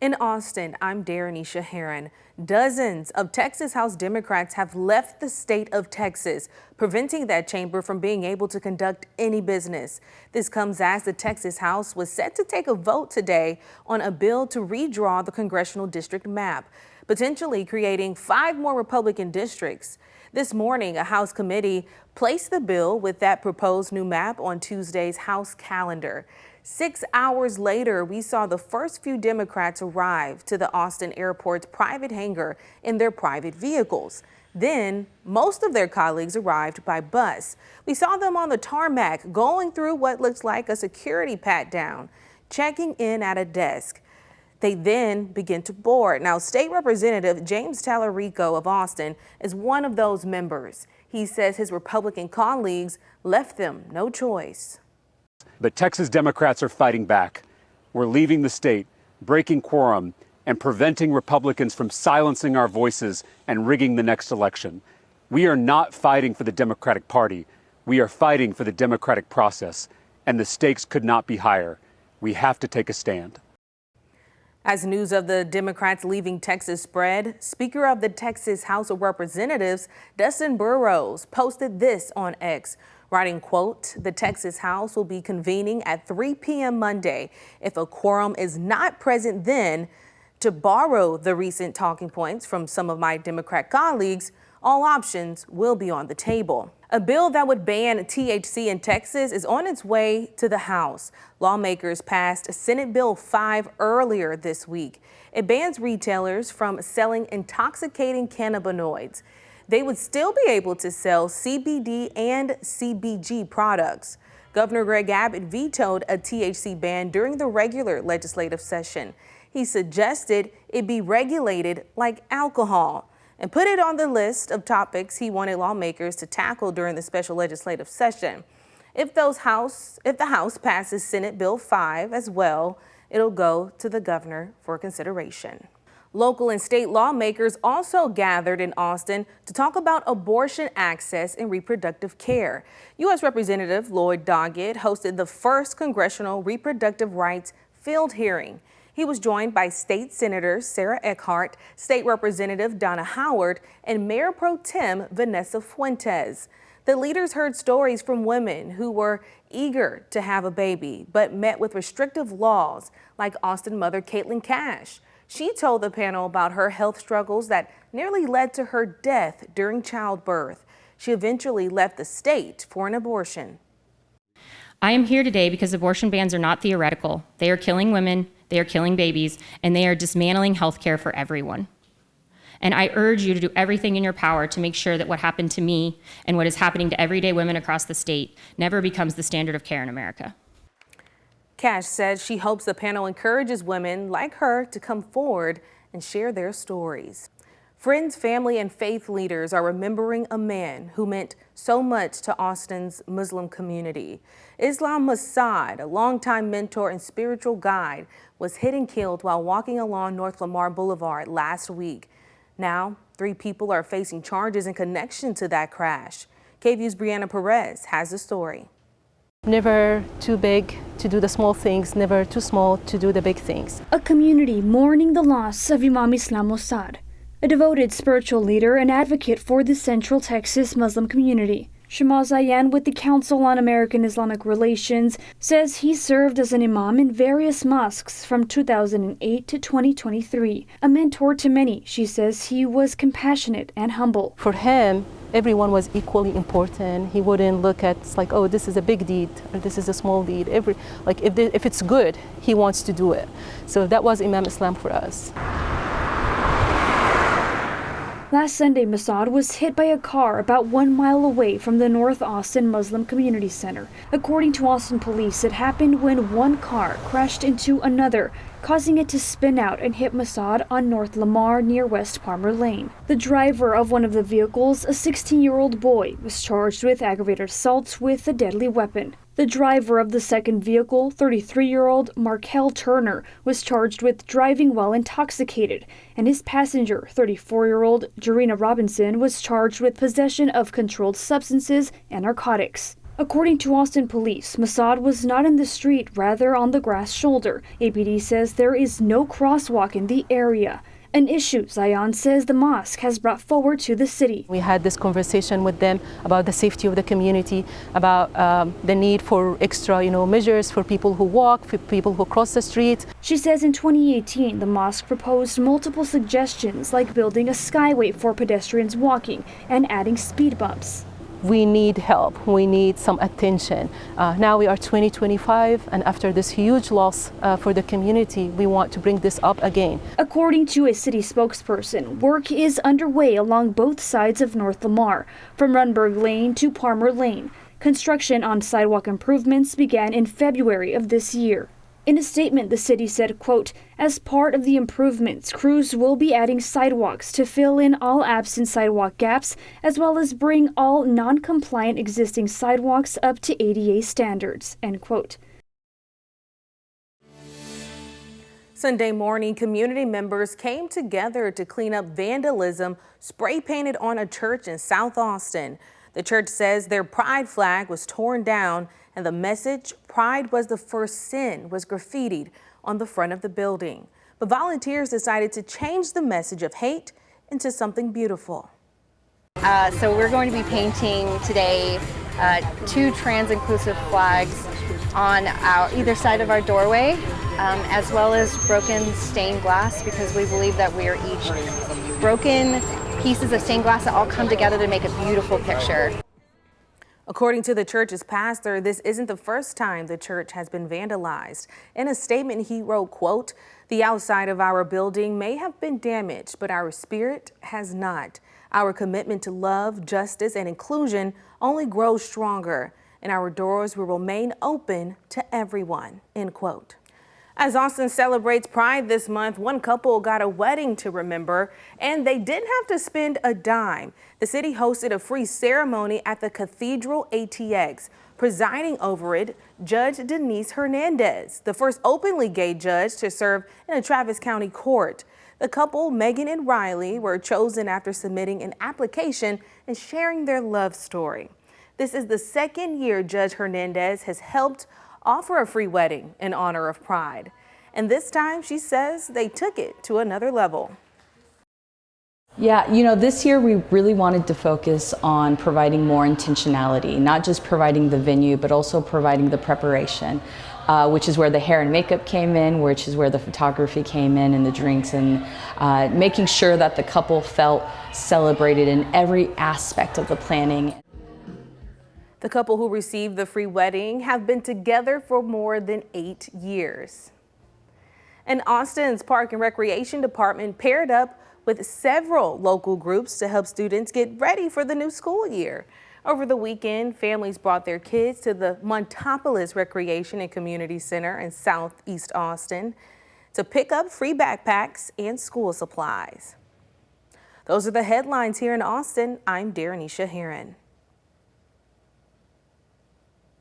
In Austin, I'm Darrenisha Heron. Dozens of Texas House Democrats have left the state of Texas, preventing that chamber from being able to conduct any business. This comes as the Texas House was set to take a vote today on a bill to redraw the congressional district map, potentially creating 5 more Republican districts. This morning, a House committee placed the bill with that proposed new map on Tuesday's House calendar. 6 hours later, we saw the first few Democrats arrive to the Austin airport's private hangar in their private vehicles. Then, most of their colleagues arrived by bus. We saw them on the tarmac going through what looks like a security pat-down, checking in at a desk. They then begin to board. Now, State Representative James Tallarico of Austin is one of those members. He says his Republican colleagues left them no choice. But Texas Democrats are fighting back. We're leaving the state, breaking quorum, and preventing Republicans from silencing our voices and rigging the next election. We are not fighting for the Democratic Party. We are fighting for the democratic process, and the stakes could not be higher. We have to take a stand. As news of the Democrats leaving Texas spread, Speaker of the Texas House of Representatives, Dustin Burrows, posted this on X, writing, quote, "The Texas House will be convening at 3 p.m. Monday. If a quorum is not present then, to borrow the recent talking points from some of my Democrat colleagues, all options will be on the table." A bill that would ban THC in Texas is on its way to the House. Lawmakers passed Senate Bill 5 earlier this week. It bans retailers from selling intoxicating cannabinoids. They would still be able to sell CBD and CBG products. Governor Greg Abbott vetoed a THC ban during the regular legislative session. He suggested it be regulated like alcohol and put it on the list of topics he wanted lawmakers to tackle during the special legislative session. If the House passes Senate Bill 5 as well, it'll go to the governor for consideration. Local and state lawmakers also gathered in Austin to talk about abortion access and reproductive care. U.S. Representative Lloyd Doggett hosted the first congressional reproductive rights field hearing. He was joined by State Senator Sarah Eckhart, State Representative Donna Howard, and Mayor Pro Tem Vanessa Fuentes. The leaders heard stories from women who were eager to have a baby, but met with restrictive laws, like Austin mother Caitlin Cash. She told the panel about her health struggles that nearly led to her death during childbirth. She eventually left the state for an abortion. I am here today because abortion bans are not theoretical. They are killing women, they are killing babies, and they are dismantling health care for everyone. And I urge you to do everything in your power to make sure that what happened to me and what is happening to everyday women across the state never becomes the standard of care in America. Cash says she hopes the panel encourages women like her to come forward and share their stories. Friends, family, and faith leaders are remembering a man who meant so much to Austin's Muslim community. Islam Masad, a longtime mentor and spiritual guide, was hit and killed while walking along North Lamar Boulevard last week. Now, 3 people are facing charges in connection to that crash. KVUE's Brianna Perez has the story. Never too big to do the small things, never too small to do the big things. A community mourning the loss of Imam Islam Masad, a devoted spiritual leader and advocate for the Central Texas Muslim community. Shamal Zayan with the Council on American Islamic Relations says he served as an imam in various mosques from 2008 to 2023. A mentor to many, she says he was compassionate and humble. For him, everyone was equally important. He wouldn't look at like, oh, this is a big deed or this is a small deed. If it's good, he wants to do it. So that was Imam Islam for us. Last Sunday, Masad was hit by a car about 1 mile away from the North Austin Muslim Community Center. According to Austin police, it happened when one car crashed into another, causing it to spin out and hit Masad on North Lamar near West Palmer Lane. The driver of one of the vehicles, a 16-year-old boy, was charged with aggravated assault with a deadly weapon. The driver of the second vehicle, 33-year-old Markel Turner, was charged with driving while intoxicated, and his passenger, 34-year-old Jarena Robinson, was charged with possession of controlled substances and narcotics. According to Austin police, Mossad was not in the street, rather on the grass shoulder. APD says there is no crosswalk in the area, an issue Zion says the mosque has brought forward to the city. We had this conversation with them about the safety of the community, about the need for extra, measures for people who walk, for people who cross the street. She says in 2018, the mosque proposed multiple suggestions like building a skyway for pedestrians walking and adding speed bumps. We need help. We need some attention. Now we are 2025, and after this huge loss for the community, we want to bring this up again. According to a city spokesperson, work is underway along both sides of North Lamar, from Runberg Lane to Palmer Lane. Construction on sidewalk improvements began in February of this year. In a statement, the city said, quote, as part of the improvements, crews will be adding sidewalks to fill in all absent sidewalk gaps, as well as bring all non-compliant existing sidewalks up to ADA standards, end quote. Sunday morning, community members came together to clean up vandalism spray painted on a church in South Austin. The church says their pride flag was torn down and the message, "Pride was the first sin," was graffitied on the front of the building. But volunteers decided to change the message of hate into something beautiful. So we're going to be painting today 2 trans-inclusive flags on either side of our doorway, as well as broken stained glass, because we believe that we are each broken pieces of stained glass that all come together to make a beautiful picture. According to the church's pastor, this isn't the first time the church has been vandalized. In a statement, he wrote, quote, "The outside of our building may have been damaged, but our spirit has not. Our commitment to love, justice, and inclusion only grows stronger, and our doors will remain open to everyone," end quote. As Austin celebrates Pride this month, one couple got a wedding to remember, and they didn't have to spend a dime. The city hosted a free ceremony at the Cathedral ATX. Presiding over it, Judge Denise Hernandez, the first openly gay judge to serve in a Travis County court. The couple, Megan and Riley, were chosen after submitting an application and sharing their love story. This is the second year Judge Hernandez has helped offer a free wedding in honor of Pride. And this time, she says, they took it to another level. Yeah, this year we really wanted to focus on providing more intentionality, not just providing the venue, but also providing the preparation, which is where the hair and makeup came in, which is where the photography came in, and the drinks, and making sure that the couple felt celebrated in every aspect of the planning. The couple who received the free wedding have been together for more than 8 years. And Austin's Park and Recreation Department paired up with several local groups to help students get ready for the new school year. Over the weekend, families brought their kids to the Montopolis Recreation and Community Center in Southeast Austin to pick up free backpacks and school supplies. Those are the headlines here in Austin. I'm Darenisha Heron.